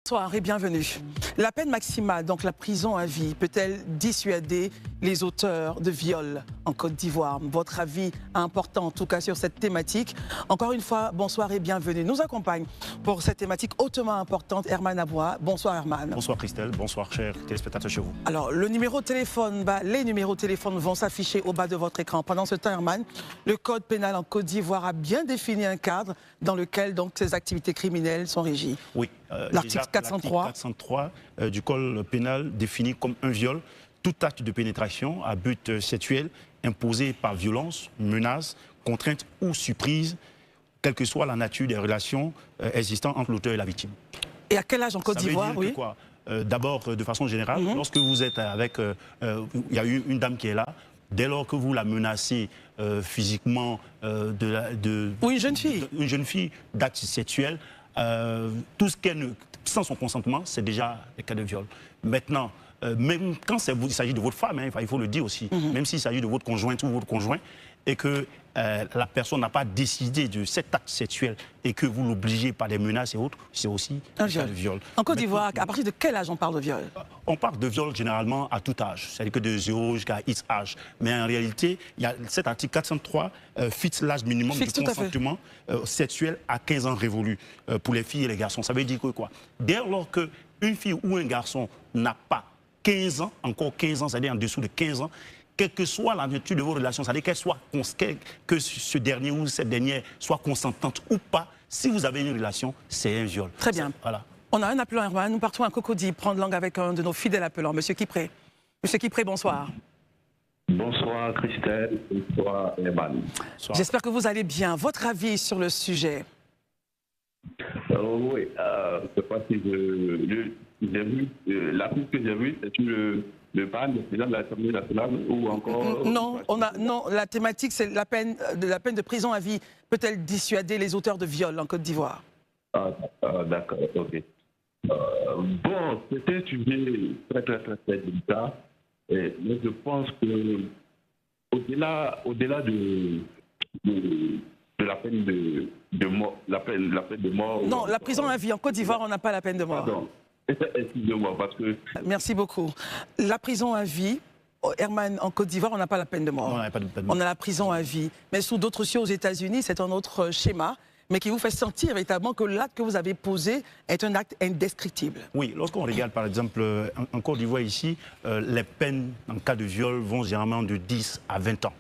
Bonsoir et bienvenue. La peine maximale, donc la prison à vie, peut-elle dissuader les auteurs de viols en Côte d'Ivoire? Votre avis important en tout cas sur cette thématique. Encore une fois, bonsoir et bienvenue. Nous accompagne pour cette thématique hautement importante Herman Aboua. Bonsoir Herman. Bonsoir Christelle, bonsoir chers téléspectateurs chez vous. Alors le numéro de téléphone, les numéros de téléphone vont s'afficher au bas de votre écran. Pendant ce temps Herman, le code pénal en Côte d'Ivoire a bien défini un cadre dans lequel donc ces activités criminelles sont régies. Oui. L'article 403 du code pénal définit comme un viol tout acte de pénétration à but sexuel imposé par violence, menace, contrainte ou surprise, quelle que soit la nature des relations existant entre l'auteur et la victime. Et à quel âge en Côte d'Ivoire? Oui. D'abord, de façon générale, lorsque vous êtes avec... il y a eu une dame qui est là, dès lors que vous la menacez physiquement ou une jeune fille. Une jeune fille d'acte sexuel, tout ce qu'elle ne... sans son consentement, c'est déjà le cas de viol. Maintenant, même quand il s'agit de votre femme, hein, il faut le dire aussi, même s'il s'agit de votre conjointe ou votre conjoint, et que la personne n'a pas décidé de cet acte sexuel et que vous l'obligez par des menaces et autres, c'est aussi un viol. En Côte d'Ivoire, à partir de quel âge on parle de viol? On parle de viol généralement à tout âge, c'est-à-dire que de 0 jusqu'à X âge. Mais en réalité, il y a cet article 403 fixe l'âge minimum de consentement sexuel à 15 ans révolu pour les filles et les garçons. Ça veut dire que quoi? Dès lors qu'une fille ou un garçon n'a pas 15 ans, encore 15 ans, c'est-à-dire en dessous de 15 ans, quelle que soit la nature de vos relations, c'est-à-dire que ce dernier ou cette dernière soit consentante ou pas, si vous avez une relation, c'est un viol. Très bien. Voilà. On a un appelant, Herman. Nous partons à Cocody prendre langue avec un de nos fidèles appelants, Monsieur Kipré. Monsieur Kipré, bonsoir. Bonsoir Christelle, bonsoir Herman. J'espère que vous allez bien. Votre avis sur le sujet? Oui, je crois que j'ai vu, la piste que j'ai vue, c'est le ban du président de l'Assemblée nationale ou encore... Non, la thématique, c'est la peine de prison à vie. Peut-elle dissuader les auteurs de viols en Côte d'Ivoire? D'accord, ok. Bon, c'était un sujet très délicat. Mais je pense que au-delà de la peine de mort, la peine de mort... Non, la prison à vie. En Côte d'Ivoire, on n'a pas la peine de mort. Pardon. Excusez-moi, parce que... Merci beaucoup. La prison à vie, Herman, en Côte d'Ivoire, on n'a pas la peine de mort. On n'a pas de peine de mort. On a la prison à vie. Mais sous d'autres cieux aux États-Unis, c'est un autre schéma, mais qui vous fait sentir véritablement que l'acte que vous avez posé est un acte indescriptible. Oui, lorsqu'on regarde par exemple en Côte d'Ivoire ici, les peines en cas de viol vont généralement de 10 à 20 ans.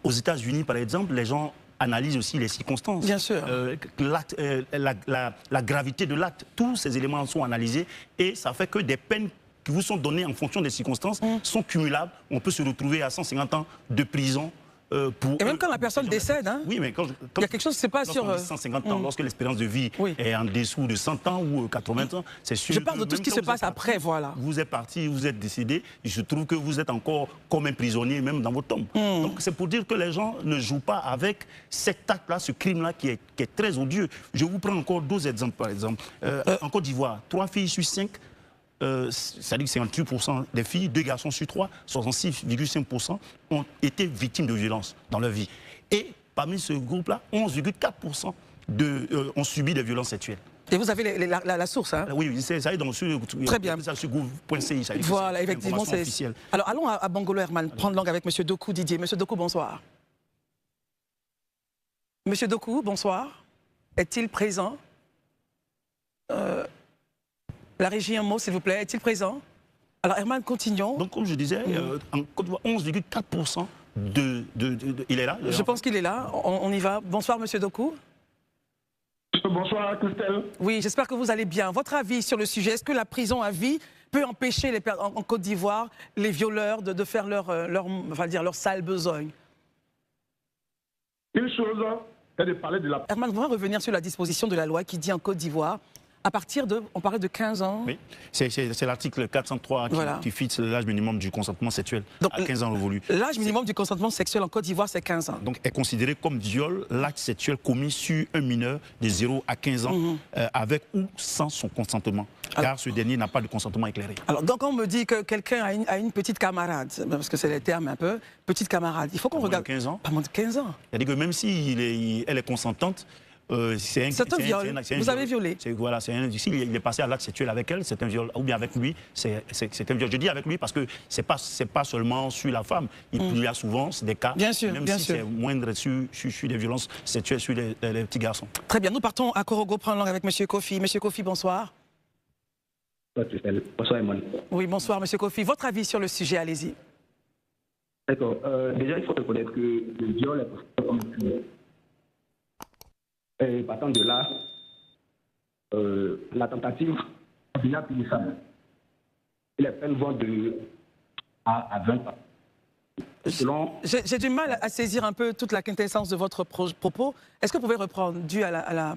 Aux États-Unis, par exemple, les gens analyse aussi les circonstances. Bien sûr. La gravité de l'acte, tous ces éléments sont analysés et ça fait que des peines qui vous sont données en fonction des circonstances sont cumulables. On peut se retrouver à 150 ans de prison. Et même quand la personne décède, hein, oui, mais il y a quelque chose qui se passe sur... 150 ans, lorsque l'espérance de vie est en dessous de 100 ans ou 80 ans, c'est sûr. Je parle de tout ce qui se passe après, voilà. Vous êtes parti, vous êtes décédé, je trouve que vous êtes encore comme un prisonnier, même dans votre tombe. Donc c'est pour dire que les gens ne jouent pas avec cet acte-là, ce crime-là qui est très odieux. Je vous prends encore 2 exemples, par exemple. En Côte d'Ivoire, 3 filles sur 5, c'est-à-dire que 58% des filles, 2 garçons sur 3, 66,5% ont été victimes de violences dans leur vie. Et parmi ce groupe-là, 11,4% ont subi des violences sexuelles. Et vous avez la source, hein? Oui, ça est dans très bien. Sur gouv.ci. Voilà, effectivement, c'est officiel. Alors allons à Bangolo Herman, prendre langue avec M. Doku Didier. M. Doku, bonsoir. M. Doku, bonsoir. Est-il présent? La régie, un mot, s'il vous plaît. Est-il présent? Alors, Herman, continuons. Donc, comme je disais, en Côte d'Ivoire, 11,4% il est là? Je pense qu'il est là. On y va. Bonsoir, Monsieur Doku. Bonsoir, Christelle. Oui, j'espère que vous allez bien. Votre avis sur le sujet, est-ce que la prison à vie peut empêcher en Côte d'Ivoire les violeurs de faire leur sale besogne? Une chose, c'est de parler de la... Herman, on va revenir sur la disposition de la loi qui dit en Côte d'Ivoire, à partir de, on parlait de 15 ans. Oui, c'est l'article 403 qui fixe l'âge minimum du consentement sexuel à 15 ans révolu. L'âge minimum du consentement sexuel en Côte d'Ivoire, c'est 15 ans. Donc est considéré comme viol l'acte sexuel commis sur un mineur de 0 à 15 ans, avec ou sans son consentement. Car ce dernier n'a pas de consentement éclairé. Alors, donc on me dit que quelqu'un a une petite camarade, parce que c'est le terme un peu, petite camarade. Il faut qu'on regarde... 15 ans. Pas moins de 15 ans. C'est-à-dire que même si elle est consentante, c'est un viol. Vous avez violé. Voilà, il est passé à l'acte sexuel avec elle, c'est un viol. Ou bien avec lui, c'est un viol. Je dis avec lui parce que c'est pas seulement sur la femme. Il y a souvent des cas, bien sûr, même si c'est moindre sur des violences sexuelles sur les petits garçons. Très bien, nous partons à Korogo prendre langue avec M. Kofi. M. Kofi, bonsoir. Bonsoir, Emmanuel. Oui, bonsoir, M. Kofi. Votre avis sur le sujet, allez-y. D'accord. Déjà, il faut reconnaître que le viol est comme un crime. Et partant de là, la tentative est déjà punissable. Et les peines vont de à 20 ans. J'ai du mal à saisir un peu toute la quintessence de votre propos. Est-ce que vous pouvez reprendre, dû à la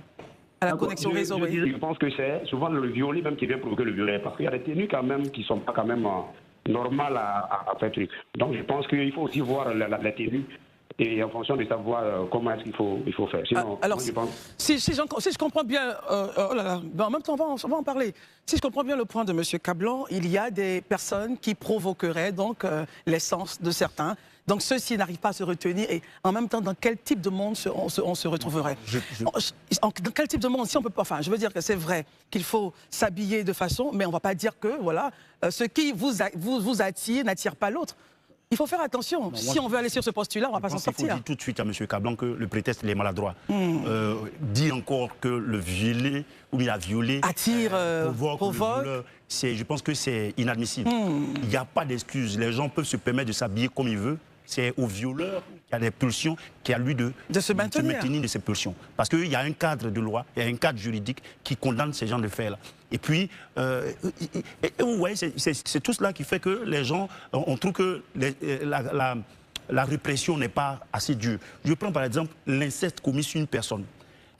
connexion réseau? Je pense que c'est souvent le violé même qui vient provoquer le violet. Parce qu'il y a des tenues quand même qui ne sont pas quand même normales à faire truc. Donc je pense qu'il faut aussi voir la tenue. Et en fonction de savoir comment est-ce qu'il faut faire. Sinon, alors, je pense... si je comprends bien, oh là là, ben en même temps, on va en parler. Si je comprends bien le point de M. Kablan, il y a des personnes qui provoqueraient donc l'essence de certains. Donc ceux-ci n'arrivent pas à se retenir. Et en même temps, dans quel type de monde on se retrouverait? Dans quel type de monde? Si on peut pas, enfin, je veux dire que c'est vrai qu'il faut s'habiller de façon, mais on ne va pas dire que voilà, ce qui vous attire n'attire pas l'autre. Il faut faire attention. Si on veut aller sur ce postulat, on ne va pas s'en sortir. Il faut dire tout de suite à M. Kablan que le prétexte il est maladroit. Dit encore que le violé ou bien la violée attire, provoque. Je pense que c'est inadmissible. Il n'y a pas d'excuse. Les gens peuvent se permettre de s'habiller comme ils veulent. C'est au violeur qui a des pulsions, qui a lui de se maintenir de ses pulsions. Parce qu'il y a un cadre de loi, il y a un cadre juridique qui condamne ces gens de faire-là. Et puis, vous voyez, c'est tout cela qui fait que les gens, on trouve que la répression n'est pas assez dure. Je prends par exemple l'inceste commis sur une personne.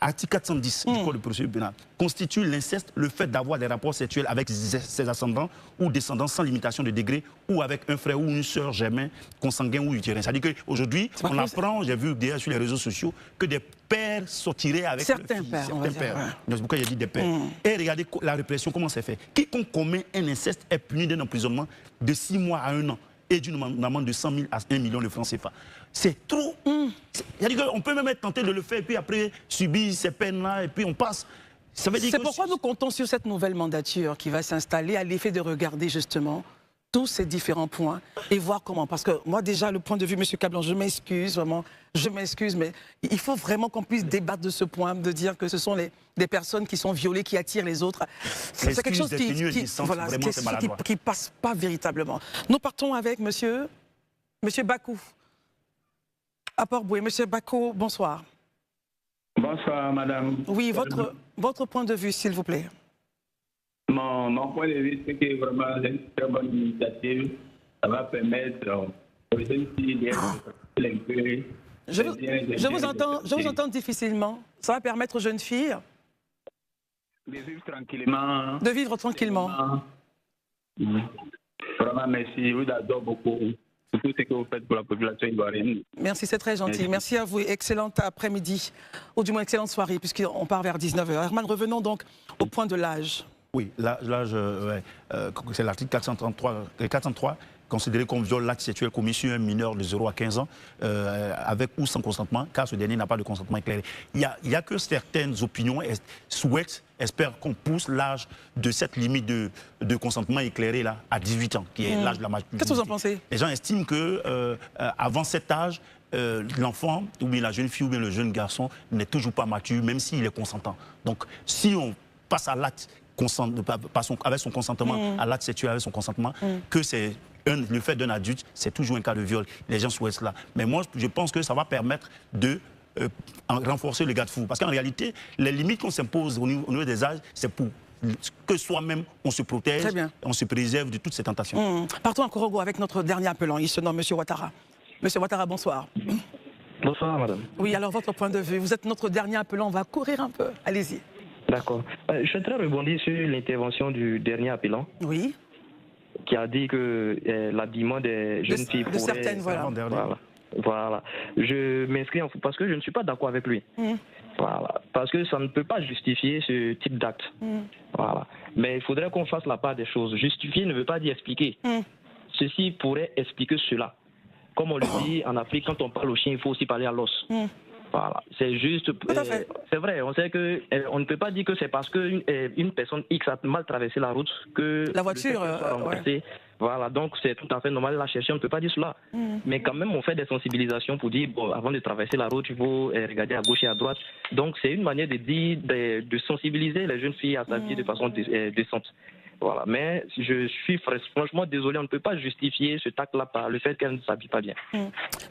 Article 410 du Code de procédure pénale constitue l'inceste le fait d'avoir des rapports sexuels avec ses ascendants ou descendants sans limitation de degré ou avec un frère ou une sœur germain, consanguin ou utérin. C'est-à-dire qu'aujourd'hui, on apprend, j'ai vu déjà sur les réseaux sociaux, que des pères sortiraient avec certains pères. C'est pourquoi j'ai dit des pères. Et regardez la répression, comment c'est fait. Quiconque commet un inceste est puni d'un emprisonnement de 6 mois à 1 an et d'une amende de 100 000 à 1 million de francs CFA. C'est trop. C'est-à-dire qu'on peut même être tenté de le faire et puis après subir ces peines-là et puis on passe. C'est pourquoi nous comptons sur cette nouvelle mandature qui va s'installer à l'effet de regarder justement tous ces différents points et voir comment. Parce que moi déjà, le point de vue, M. Kablan, je m'excuse vraiment, mais il faut vraiment qu'on puisse débattre de ce point, de dire que ce sont des personnes qui sont violées, qui attirent les autres. C'est quelque chose qui passe pas véritablement. Nous partons avec Monsieur Bakou. À Port-Boué. Monsieur Bako, bonsoir. Bonsoir, madame. Oui, votre point de vue, s'il vous plaît. Mon point de vue, c'est que vraiment, c'est une très bonne initiative. Ça va permettre aux jeunes filles d'être l'intérêt. Je vous entends difficilement. Ça va permettre aux jeunes filles de vivre tranquillement. De vivre tranquillement. Vraiment, merci. Je vous adore beaucoup. Tout ce que vous faites pour la population ivoirienne. Merci, c'est très gentil. Merci à vous. Excellente après-midi, ou du moins excellente soirée, puisqu'on part vers 19h. Herman, revenons donc au point de l'âge. Oui, l'âge, c'est l'article 403, considéré comme viol l'acte sexuel commis sur un mineur de 0 à 15 ans, avec ou sans consentement, car ce dernier n'a pas de consentement éclairé. Il n'y a que certaines opinions espèrent qu'on pousse l'âge de cette limite de consentement éclairé là, à 18 ans, qui est l'âge de la maturité. Qu'est-ce que vous en pensez? Les gens estiment que avant cet âge, l'enfant, ou bien la jeune fille, ou bien le jeune garçon n'est toujours pas mature, même s'il est consentant. Donc, si on passe à l'acte avec son consentement, à l'acte sexuel avec son consentement, que c'est le fait d'un adulte, c'est toujours un cas de viol. Les gens souhaitent cela. Mais moi, je pense que ça va permettre de renforcer le garde-fou. Parce qu'en réalité, les limites qu'on s'impose au niveau des âges, c'est pour que soi-même, on se protège, on se préserve de toutes ces tentations. Partons à Korogo avec notre dernier appelant. Il se nomme M. Ouattara. M. Ouattara, bonsoir. Bonsoir, madame. Oui, alors votre point de vue. Vous êtes notre dernier appelant. On va courir un peu. Allez-y. D'accord. Je souhaiterais rebondir sur l'intervention du dernier appelant. Oui. Qui a dit que l'habillement des jeunes filles pourrait... certaines, voilà. Voilà. Je m'inscris parce que je ne suis pas d'accord avec lui. Voilà. Parce que ça ne peut pas justifier ce type d'acte. Voilà. Mais il faudrait qu'on fasse la part des choses. Justifier ne veut pas dire expliquer. Ceci pourrait expliquer cela. Comme on le dit en Afrique, quand on parle au chien, il faut aussi parler à l'os. Voilà, c'est juste, c'est vrai, on sait que on ne peut pas dire que c'est parce qu'une personne X a mal traversé la route que la voiture Voilà, donc c'est tout à fait normal de la chercher, on ne peut pas dire cela. Mais quand même, on fait des sensibilisations pour dire, bon, avant de traverser la route, il faut regarder à gauche et à droite. Donc c'est une manière de dire, de sensibiliser les jeunes filles à sa vie de façon décente. Voilà, mais je suis franchement désolé, on ne peut pas justifier ce acte-là par le fait qu'elle ne s'habille pas bien.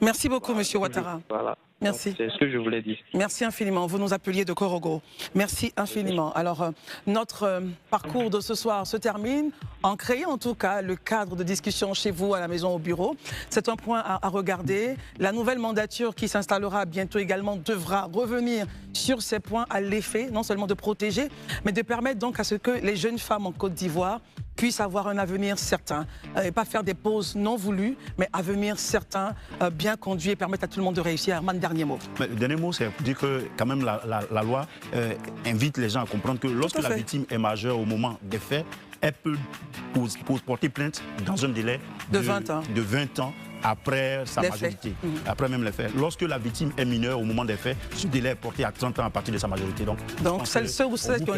Merci beaucoup, Monsieur Ouattara. Voilà. Merci. C'est ce que je voulais dire. Merci infiniment. Vous nous appeliez de Korogo. Merci infiniment. Alors, notre parcours de ce soir se termine en créant en tout cas le cadre de discussion chez vous, à la maison, au bureau. C'est un point à regarder. La nouvelle mandature qui s'installera bientôt également devra revenir sur ces points à l'effet, non seulement de protéger, mais de permettre donc à ce que les jeunes femmes en Côte d'Ivoire puissent avoir un avenir certain. Et pas faire des pauses non voulues, mais avenir certain, bien conduit et permettre à tout le monde de réussir. Herman, dernier mot. Mais le dernier mot, c'est pour dire que quand même la loi invite les gens à comprendre que lorsque la victime est majeure au moment des faits, elle peut porter plainte dans un délai de 20 ans. De 20 ans après sa majorité, après même les faits. Lorsque la victime est mineure au moment des faits, ce délai est porté à 30 ans à partir de sa majorité. Donc celles ou ceux qui ont